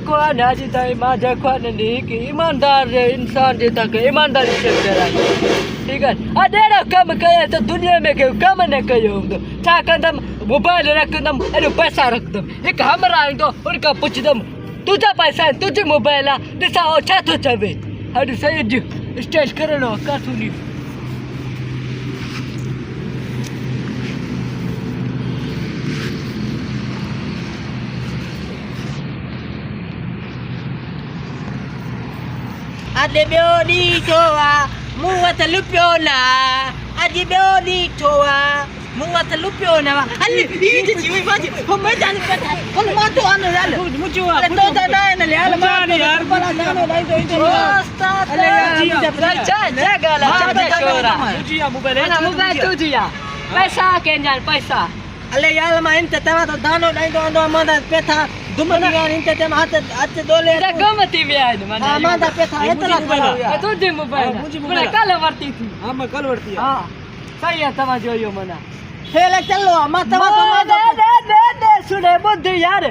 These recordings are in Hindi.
को नाजी ताई मां देखो नहीं कि ईमानदार इंसान देता के ईमानदारी से कराई ठीक है अडेरा कम करे तो दुनिया में के कम न कयो चा कदम मोबाइल रख दम अरे पैसा रख दम एक हमरा तो उनका पूछ दम तुझा पैसा है तुझे मोबाइल आ दिसा ओछा तो चवे अरे सही जी स्टेज कर लो का सुनी Ade biodi toa, muat lupiona. Ade biodi toa, muat lupiona. Ali, ini ciwi baji. Hamba jangan kata. Kalau matu anu lalu. Mujua. Itu dah na lalu. Matu yar. Pala anu lain itu. Astaga. Jaga lah. Jaga shora. तुझिया mobile Mana mobile tujuya. Paisa kenjan paisa. Ale yar main tetama tu dano lain tu anu mana petha. Dumadian inte tem hat dole. तेरा गमती भी है मन Amanda petha etla kala. तुझे मोबाइल मैं कल वर्ती थी हां मैं कल वर्ती है हां सही है तमा जोयो मना Hele चलो मत मत दे सुने बुद्धि यार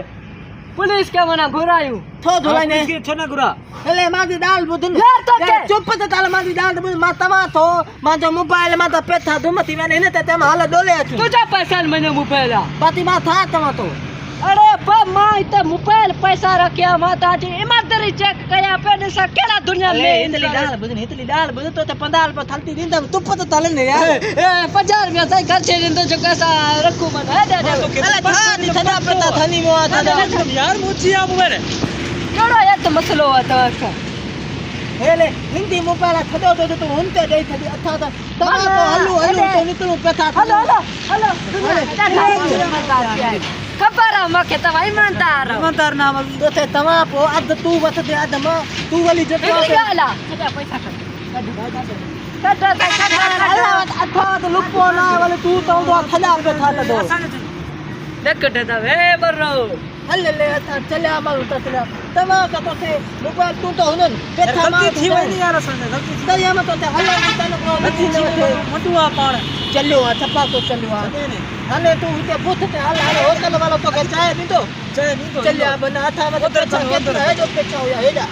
पुलिस का मना घुरायू थो धुलाई ने इसके छोना गुरा hele मादी दाल बुदन यार तो के चुप त ताल मादी दाल बुदन मा तमा थो मा जो मोबाइल मा त पेथा दुमती मैंने ने ते मा हाल डोले छु तुझा पैसा मैंने मोबाइल बाती मा था तमा तो अरे बा मां इते मोबाइल पैसा रखया माता जी ईमानदारी चेक कया पे ने केला दुनिया ले में इतली दाल बुदन तो पंडाल पर थलती दिन तुप तो तले ने यार ए 50 रुपया सही खर्चे दिन तो जो कैसा रखू मन है दे अरे था नी थदा पता थनी मो था यार मुझिया मोबाइल केड़ो ये तो मसलो आता है hele hindi मोबाइल थदो तो हुनते दे थदी अथा था तमा तो हल्लू तो नितलो पेथा हेलो खबर मके तवा ईमानदार मंतर नाम तो तमा पो अद तू वतते अद मा तू वाली जतो गाला पैसा अथा तो लुपो ना वाले तू तो थदा पे था तो देखट दवे बरो हल्ले ले चले मालू तो चले तमा का तो थे मोबाइल तू तो हुनन पेथा मा थी वही यार संग गलती दरिया में तो थे हल्ला तन को मटुआ पाड़ चलो छपा तो चलो हले तू उते बुथ ते हल्ला होटल वाला तो के चाय नी तो चाय नहीं तो चलिया बना था मतलब अच्छा है जो पे चाव या हेडा